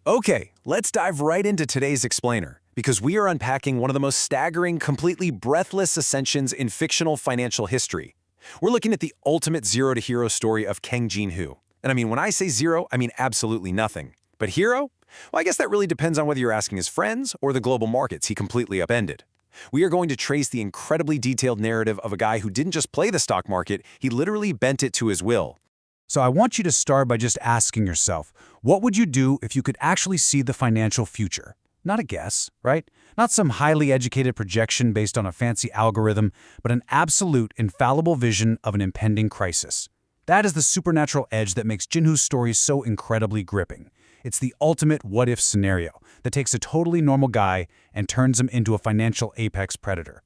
Okay, let's dive right into today's explainer, because we are unpacking one of the most staggering, completely breathless ascensions in fictional financial history. We're looking at the ultimate zero-to-hero story of Kang Jin-Hoo. And I mean, when I say zero, I mean absolutely nothing. But hero? Well, I guess that really depends on whether you're asking his friends or the global markets he completely upended. We are going to trace the incredibly detailed narrative of a guy who didn't just play the stock market, he literally bent it to his will. So I want you to start by just asking yourself, what would you do if you could actually see the financial future? Not a guess, right? Not some highly educated projection based on a fancy algorithm, but an absolute, infallible vision of an impending crisis. That is the supernatural edge that makes Jin-Hoo's story so incredibly gripping. It's the ultimate what-if scenario that takes a totally normal guy and turns him into a financial apex predator.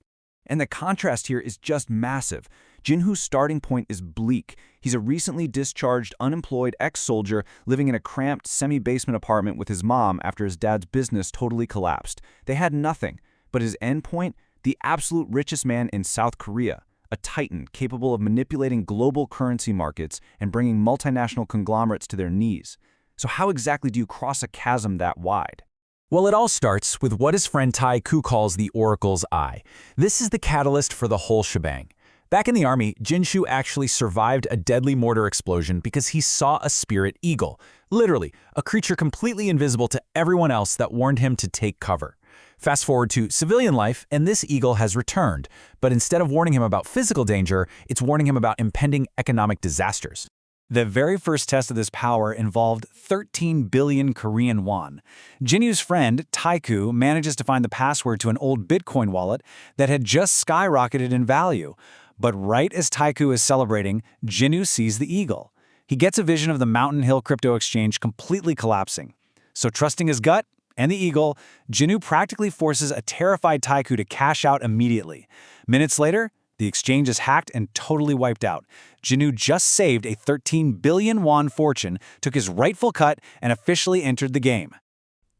And the contrast here is just massive. Jin-Hoo's starting point is bleak. He's a recently discharged, unemployed ex-soldier living in a cramped, semi-basement apartment with his mom after his dad's business totally collapsed. They had nothing, but his endpoint? The absolute richest man in South Korea, a titan capable of manipulating global currency markets and bringing multinational conglomerates to their knees. So how exactly do you cross a chasm that wide? Well, it all starts with what his friend Tai-Ku calls the Oracle's Eye. This is the catalyst for the whole shebang. Back in the army, Jin-Shu actually survived a deadly mortar explosion because he saw a spirit eagle, literally, a creature completely invisible to everyone else that warned him to take cover. Fast forward to civilian life, and this eagle has returned, but instead of warning him about physical danger, it's warning him about impending economic disasters. The very first test of this power involved 13 billion Korean won. Jin-Hoo's friend, Tai-Ku, manages to find the password to an old Bitcoin wallet that had just skyrocketed in value. But right as Tai-Ku is celebrating, Jin-Hoo sees the eagle. He gets a vision of the Mountain Hill crypto exchange completely collapsing. So trusting his gut and the eagle, Jin-Hoo practically forces a terrified Tai-Ku to cash out immediately. Minutes later, the exchange is hacked and totally wiped out. Jin-Hoo just saved a 13 billion won fortune, took his rightful cut, and officially entered the game.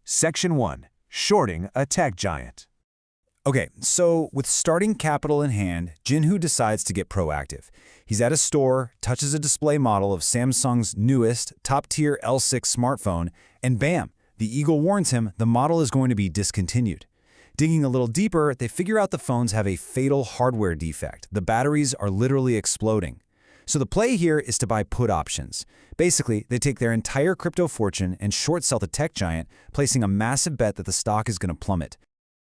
Section 1. Shorting a tech giant. Okay, so with starting capital in hand, Jin-Hoo decides to get proactive. He's at a store, touches a display model of Samsung's newest, top-tier L6 smartphone, and bam, the eagle warns him the model is going to be discontinued. Digging a little deeper, they figure out the phones have a fatal hardware defect. The batteries are literally exploding. So the play here is to buy put options. Basically, they take their entire crypto fortune and short sell the tech giant, placing a massive bet that the stock is going to plummet.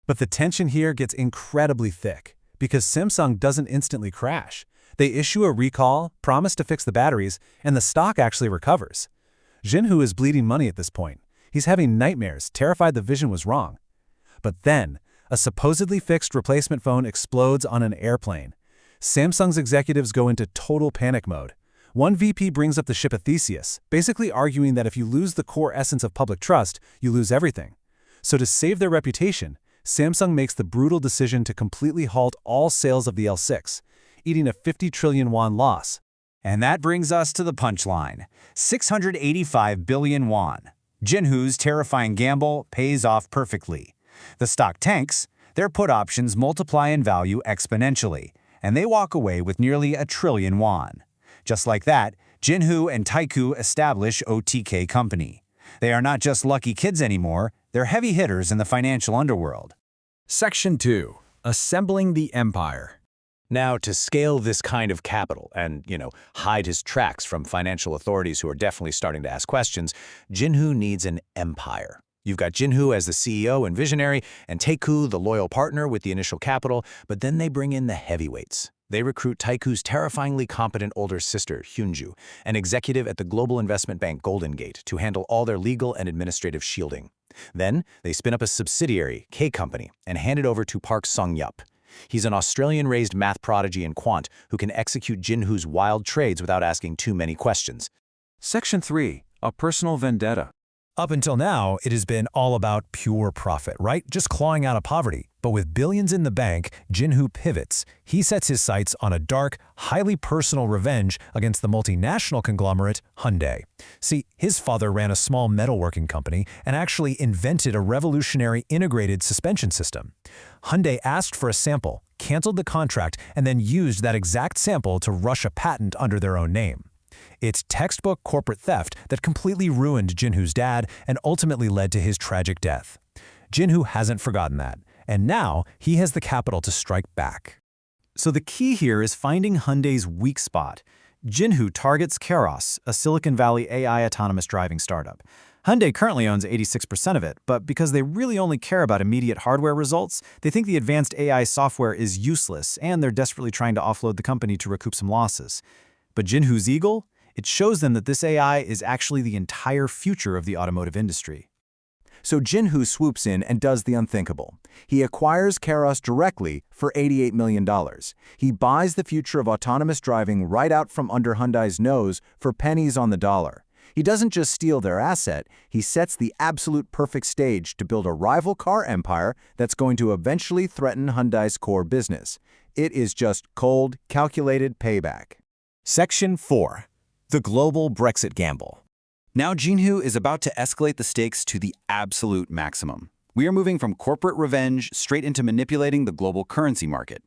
But the tension here gets incredibly thick, because Samsung doesn't instantly crash. They issue a recall, promise to fix the batteries, and the stock actually recovers. Jin-Hoo is bleeding money at this point. He's having nightmares, terrified the vision was wrong. But then, a supposedly fixed replacement phone explodes on an airplane. Samsung's executives go into total panic mode. One VP brings up the ship of Theseus, basically arguing that if you lose the core essence of public trust, you lose everything. So to save their reputation, Samsung makes the brutal decision to completely halt all sales of the L6, eating a 50 trillion won loss. And that brings us to the punchline. 685 billion won. Jin-Hoo's terrifying gamble pays off perfectly. The stock tanks, their put options multiply in value exponentially, and they walk away with nearly a trillion won. Just like that, Jin-Hoo and Tai-Ku establish OTK Company. They are not just lucky kids anymore, they're heavy hitters in the financial underworld. Section 2. Assembling the Empire. Now, to scale this kind of capital and, hide his tracks from financial authorities who are definitely starting to ask questions, Jin-Hoo needs an empire. You've got Jin-Hoo as the CEO and visionary, and Tai-Ku, the loyal partner with the initial capital, but then they bring in the heavyweights. They recruit Tai-Ku's terrifyingly competent older sister, Hyunju, an executive at the global investment bank Golden Gate, to handle all their legal and administrative shielding. Then, they spin up a subsidiary, K Company, and hand it over to Park Sung-yup. He's an Australian-raised math prodigy and quant who can execute Jin-Hoo's wild trades without asking too many questions. Section 3. A personal vendetta. Up until now, it has been all about pure profit, right? Just clawing out of poverty. But with billions in the bank, Jin-Hoo pivots. He sets his sights on a dark, highly personal revenge against the multinational conglomerate Hyundai. See, his father ran a small metalworking company and actually invented a revolutionary integrated suspension system. Hyundai asked for a sample, canceled the contract, and then used that exact sample to rush a patent under their own name. It's textbook corporate theft that completely ruined Jinhoo's dad and ultimately led to his tragic death. Jinhoo hasn't forgotten that, and now he has the capital to strike back. So the key here is finding Hyundai's weak spot. Jinhoo targets Keros, a Silicon Valley AI autonomous driving startup. Hyundai currently owns 86% of it, but because they really only care about immediate hardware results, they think the advanced AI software is useless, and they're desperately trying to offload the company to recoup some losses. But Jinhoo's eagle? It shows them that this AI is actually the entire future of the automotive industry. So Jinhoo swoops in and does the unthinkable. He acquires Keros directly for $88 million. He buys the future of autonomous driving right out from under Hyundai's nose for pennies on the dollar. He doesn't just steal their asset, he sets the absolute perfect stage to build a rival car empire that's going to eventually threaten Hyundai's core business. It is just cold, calculated payback. Section 4. The Global Brexit Gamble. Now Jinhoo is about to escalate the stakes to the absolute maximum. We are moving from corporate revenge straight into manipulating the global currency market.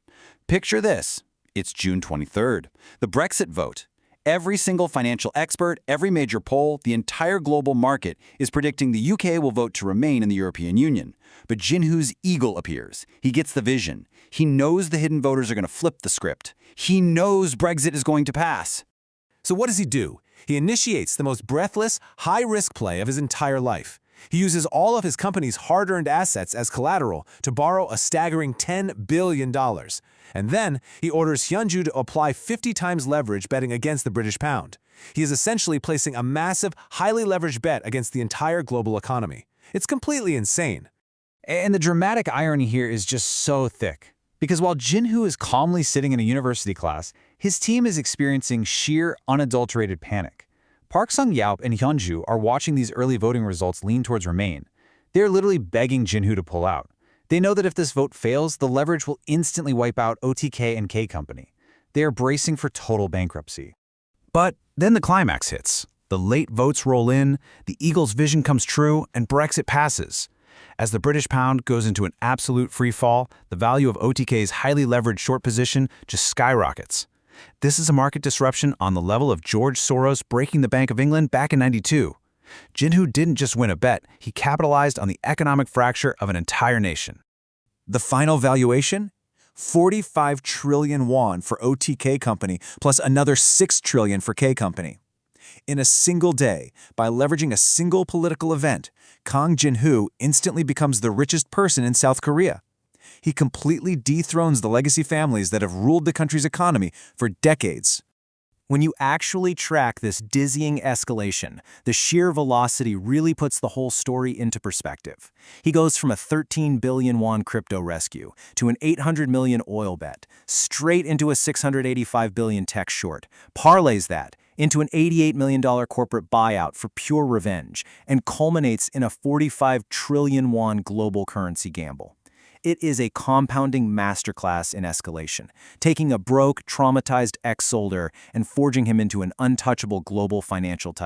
Picture this. It's June 23rd. The Brexit vote. Every single financial expert, every major poll, the entire global market is predicting the UK will vote to remain in the European Union. But Jinhoo's eagle appears. He gets the vision. He knows the hidden voters are going to flip the script. He knows Brexit is going to pass. So what does he do? He initiates the most breathless, high-risk play of his entire life. He uses all of his company's hard-earned assets as collateral to borrow a staggering $10 billion. And then he orders Hyunju to apply 50 times leverage betting against the British pound. He is essentially placing a massive, highly leveraged bet against the entire global economy. It's completely insane. And the dramatic irony here is just so thick. Because while Jinhoo is calmly sitting in a university class, his team is experiencing sheer, unadulterated panic. Park Sung-yeop and Hyunju are watching these early voting results lean towards Remain. They're literally begging Jinhoo to pull out. They know that if this vote fails, the leverage will instantly wipe out OTK and K Company. They are bracing for total bankruptcy. But then the climax hits. The late votes roll in, the Eagle's vision comes true, and Brexit passes. As the British pound goes into an absolute free fall, the value of OTK's highly leveraged short position just skyrockets. This is a market disruption on the level of George Soros breaking the Bank of England back in '92. Jinhoo didn't just win a bet, he capitalized on the economic fracture of an entire nation. The final valuation? 45 trillion won for OTK Company, plus another 6 trillion for K Company. In a single day, by leveraging a single political event, Kang Jinhoo instantly becomes the richest person in South Korea. He completely dethrones the legacy families that have ruled the country's economy for decades. When you actually track this dizzying escalation, the sheer velocity really puts the whole story into perspective. He goes from a 13 billion won crypto rescue to an 800 million oil bet, straight into a 685 billion tech short, parlays that into an $88 million corporate buyout for pure revenge, and culminates in a 45 trillion won global currency gamble. It is a compounding masterclass in escalation, taking a broke, traumatized ex-soldier and forging him into an untouchable global financial tycoon.